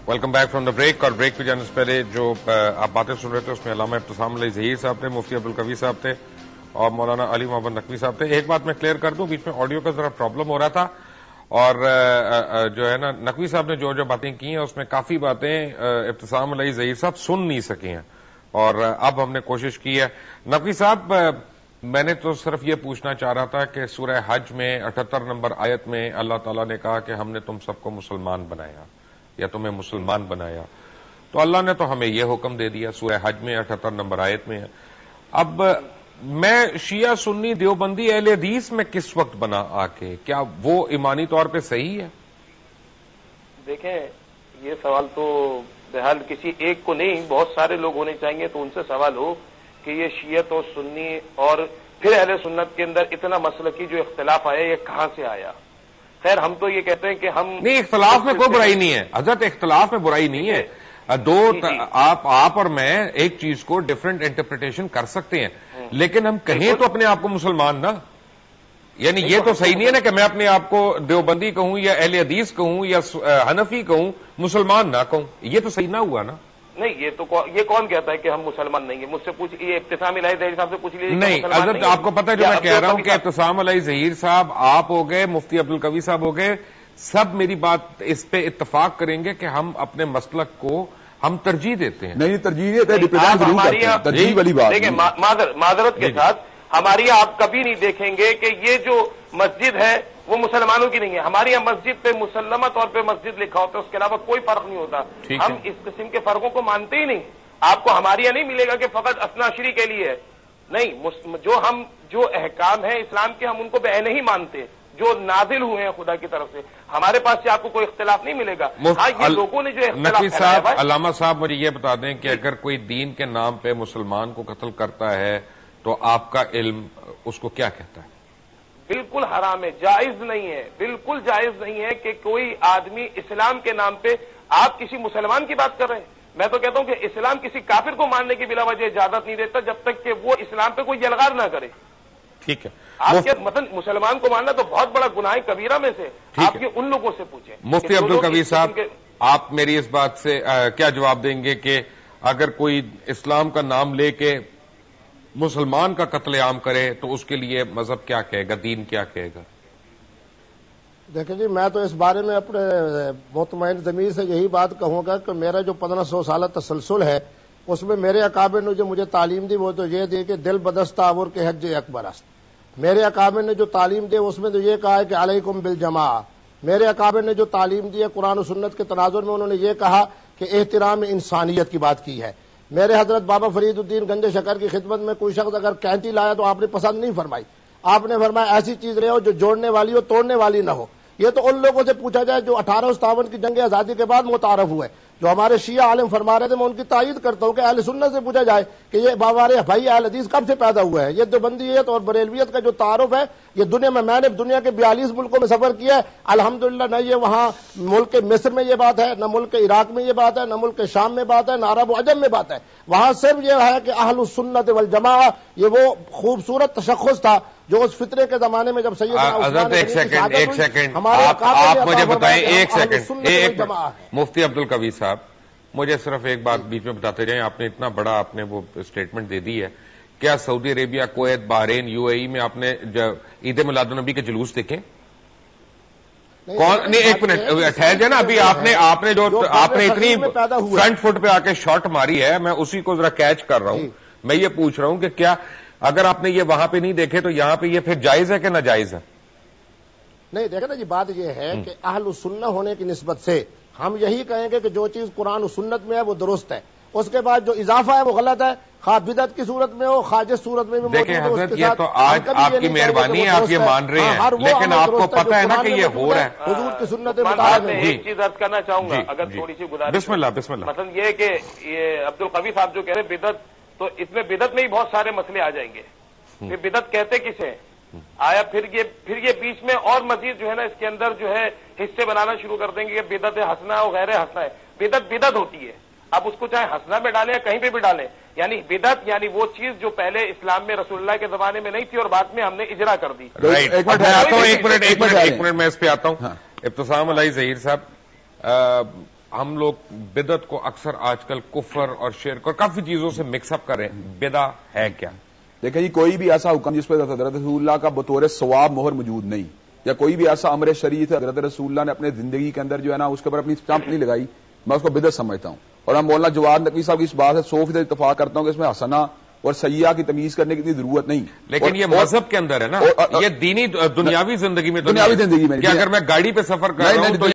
Welcome back from the break. اور break پہ جانے سے پہلے جو آپ باتیں سن رہے تھے اس میں علامہ ابتسام علیہ ظہیر صاحب تھے, مفتی عبدالقوی صاحب تھے اور مولانا علی محمد نقوی صاحب تھے. ایک بات میں کلیئر کر دوں, بیچ میں آڈیو کا ذرا پرابلم ہو رہا تھا اور جو ہے نا نقوی صاحب نے جو باتیں کی ہیں اس میں کافی باتیں ابتسام علیہ ظہیر صاحب سن نہیں سکے ہیں اور اب ہم نے کوشش کی ہے. نقوی صاحب میں نے تو صرف یہ پوچھنا چاہ رہا تھا کہ سورہ حج میں 78 نمبر آیت میں اللہ تعالیٰ نے کہا کہ ہم نے تم سب کو مسلمان بنایا یا تمہیں مسلمان بنایا, تو اللہ نے تو ہمیں یہ حکم دے دیا سورہ حج میں 78 نمبر آیت میں ہے. اب میں شیعہ سنی دیوبندی اہل حدیث میں کس وقت بنا آ کے, کیا وہ ایمانی طور پہ صحیح ہے؟ دیکھیں یہ سوال تو بہرحال کسی ایک کو نہیں, بہت سارے لوگ ہونے چاہیے تو ان سے سوال ہو کہ یہ شیعت اور سنی اور پھر اہل سنت کے اندر اتنا مسلکی جو اختلاف آیا یہ کہاں سے آیا. خیر ہم تو یہ کہتے ہیں کہ ہم نہیں, اختلاف میں کوئی برائی نہیں ہے حضرت, اختلاف میں برائی نہیں ہے. آپ اور میں ایک چیز کو ڈفرنٹ انٹرپریٹیشن کر سکتے ہیں, لیکن ہم کہیں تو اپنے آپ کو مسلمان نا, یعنی یہ تو صحیح نہیں ہے نا کہ میں اپنے آپ کو دیوبندی کہوں یا اہل حدیث کہوں یا حنفی کہوں, مسلمان نہ کہوں, یہ تو صحیح نہ ہوا نا. نہیں یہ کون کہتا ہے کہ ہم مسلمان نہیں ہیں؟ مجھ سے پوچھ, یہ ابتسام علیہ ظہیر صاحب سے پوچھ لیجیے. نہیں حضرت, آپ کو پتہ ہے جو میں کہہ رہا ہوں کہ ابتسام علیہ ظہیر صاحب, آپ ہو گئے, مفتی عبدالقوی صاحب ہو گئے, سب میری بات اس پہ اتفاق کریں گے کہ ہم اپنے مسلک کو ہم ترجیح دیتے ہیں. نہیں ترجیح دیتے ہیں, ڈیپینڈ ضرور کرتے ہیں, ترجیح والی بات. دیکھیں معذرت کے ساتھ ہمارے یہاں آپ کبھی نہیں دیکھیں گے کہ یہ جو مسجد ہے وہ مسلمانوں کی نہیں ہے. ہمارے یہاں مسجد پہ مسلمہ طور پہ مسجد لکھا ہوتا ہے, اس کے علاوہ کوئی فرق نہیں ہوتا. ہم اس قسم کے فرقوں کو مانتے ہی نہیں. آپ کو ہمارے یہاں نہیں ملے گا کہ فقط اثناشری کے لیے ہے, نہیں. جو احکام ہیں اسلام کے ہم ان کو بے نہیں مانتے جو نازل ہوئے ہیں خدا کی طرف سے. ہمارے پاس سے آپ کو کوئی اختلاف نہیں ملے گا. ہاں یہ لوگوں نے جو اختلاف صاحب, علامہ صاحب مجھے یہ بتا دیں کہ اگر کوئی دین کے نام پہ مسلمان کو قتل کرتا ہے تو آپ کا علم اس کو کیا کہتا ہے؟ بالکل حرام ہے, جائز نہیں ہے, بالکل جائز نہیں ہے کہ کوئی آدمی اسلام کے نام پہ, آپ کسی مسلمان کی بات کر رہے ہیں, میں تو کہتا ہوں کہ اسلام کسی کافر کو ماننے کی بلا وجہ اجازت نہیں دیتا جب تک کہ وہ اسلام پہ کوئی یلغار نہ کرے. ٹھیک ہے, آپ کے مطلب مسلمان کو ماننا تو بہت بڑا گناہ کبیرہ میں سے, آپ کے ان لوگوں سے پوچھیں. مفتی عبدالقوی صاحب, آپ میری اس بات سے کیا جواب دیں گے کہ اگر کوئی اسلام کا نام لے کے مسلمان کا قتل عام کرے تو اس کے لیے مذہب کیا کہے گا, دین کیا کہے گا؟ دیکھیں جی, میں تو اس بارے میں اپنے مطمئن ضمیر سے یہی بات کہوں گا کہ میرا جو 1500 سالہ تسلسل ہے اس میں میرے اکابر نے جو مجھے تعلیم دی وہ تو یہ دی کہ دل بدست آور کے حج اکبر است. میرے اکابر نے جو تعلیم دی اس میں تو یہ کہا ہے کہ علیکم بالجماع. میرے اکابر نے جو تعلیم دی ہے قرآن و سنت کے تناظر میں انہوں نے یہ کہا کہ احترام انسانیت کی بات کی ہے. میرے حضرت بابا فرید الدین گنج شکر کی خدمت میں کوئی شخص اگر کینٹی لایا تو آپ نے پسند نہیں فرمائی, آپ نے فرمایا ایسی چیز رہے ہو جو جوڑنے والی ہو توڑنے والی نہ ہو. یہ تو ان لوگوں سے پوچھا جائے جو 1857 کی جنگ آزادی کے بعد متعارف ہوئے, جو ہمارے شیعہ عالم فرما رہے تھے, میں ان کی تائید کرتا ہوں کہ اہل سنت سے پوچھا جائے کہ یہ ہمارے بھائی اہل حدیث کب سے پیدا ہوا ہے. یہ دیوبندیت اور بریلویت کا جو تعارف ہے یہ دنیا میں نے دنیا کے 42 ملکوں میں سفر کیا ہے, الحمدللہ نہ یہ وہاں ملک مصر میں یہ بات ہے, نہ ملک عراق میں یہ بات ہے, نہ ملک شام میں بات ہے, نہ عرب و عجم میں بات ہے. وہاں صرف یہ ہے کہ اہل السنت والجماعہ یہ وہ خوبصورت تشخص تھا جو اس فطرے کے زمانے میں جب حضرت ایک سیکنڈ آپ مجھے بتائیں, ایک سیکنڈ مفتی عبدالقوی صاحب مجھے صرف ایک بات بیچ میں بتاتے جائیں. آپ نے اتنا بڑا آپ نے وہ اسٹیٹمنٹ دے دی ہے, کیا سعودی عربیہ, کویت, بحرین, یو اے ای میں آپ نے عید میلاد النبی کے جلوس دیکھے؟ کون نہیں, ایک منٹ ٹھہر جائے نا, ابھی آپ نے جو آپ نے اتنی فرنٹ فٹ پہ آ کے شاٹ ماری ہے, میں اسی کو ذرا کیچ کر رہا ہوں. میں یہ پوچھ رہا ہوں کہ کیا اگر آپ نے یہ وہاں پہ نہیں دیکھے تو یہاں پہ یہ پھر جائز ہے کہ ناجائز ہے؟ نہیں دیکھیں نا جی, بات یہ ہے کہ اہل السنہ ہونے کی نسبت سے ہم یہی کہیں گے کہ جو چیز قرآن و سنت میں ہے وہ درست ہے, اس کے بعد جو اضافہ ہے وہ غلط ہے, خواہ بدعت کی صورت میں ہو خواہ جس صورت میں بھی. دیکھیں حضرت, یہ تو آج آپ کی مہربانی ہے, آپ یہ مان رہے ہیں, لیکن آپ کو پتہ ہے نا کہ یہ ہو رہا ہے. حضور کی سنت میں ایک چیز عرض کرنا چاہوں گا اگر تھوڑی سی گزارش. بسم اللہ. مثلا یہ کہ یہ عبدالقوی صاحب جو کہہ رہے بدعت, تو اس میں بدعت میں ہی بہت سارے مسئلے آ جائیں گے. پھر بدعت کہتے کسے آیا, پھر یہ بیچ میں اور مزید جو ہے نا اس کے اندر جو ہے حصے بنانا شروع کر دیں گے کہ بدعت حسنہ اور غیر حسنہ ہے. بدعت ہوتی ہے, اب اس کو چاہے حسنہ میں ڈالیں یا کہیں پہ بھی ڈالیں, یعنی بدعت یعنی وہ چیز جو پہلے اسلام میں رسول اللہ کے زمانے میں نہیں تھی اور بعد میں ہم نے اجرا کر دی. ایک منٹ میں اس پہ آتا ہوں. ابتسام علیہ ظہیر صاحب, ہم لوگ بدعت کو اکثر آج کل کفر اور شرک اور کافی چیزوں سے مکس اپ کر رہے ہیں. بدعت ہے کیا؟ دیکھیں جی، کوئی بھی ایسا حکم جس پہ حضرت رسول اللہ کا بطور ثواب مہر موجود نہیں، یا کوئی بھی ایسا امر شریعت ہے حضرت رسول اللہ نے اپنے زندگی کے اندر جو ہے نا اس کے اوپر اپنی اسٹمپ نہیں لگائی، میں اس کو بدعت سمجھتا ہوں. اور میں مولانا جواد نقوی صاحب کی اس بات سے 100% اتفاق کرتا ہوں کہ اس میں حسنہ اور سیاح کی تمیز کرنے کی اتنی ضرورت نہیں. لیکن یہ مذہب کے اندر ہے نا، یہ دینی دنیاوی زندگی میں دنیاوی زندگی میں کہ اگر میں گاڑی پہ سفر کر رہا ہوں تو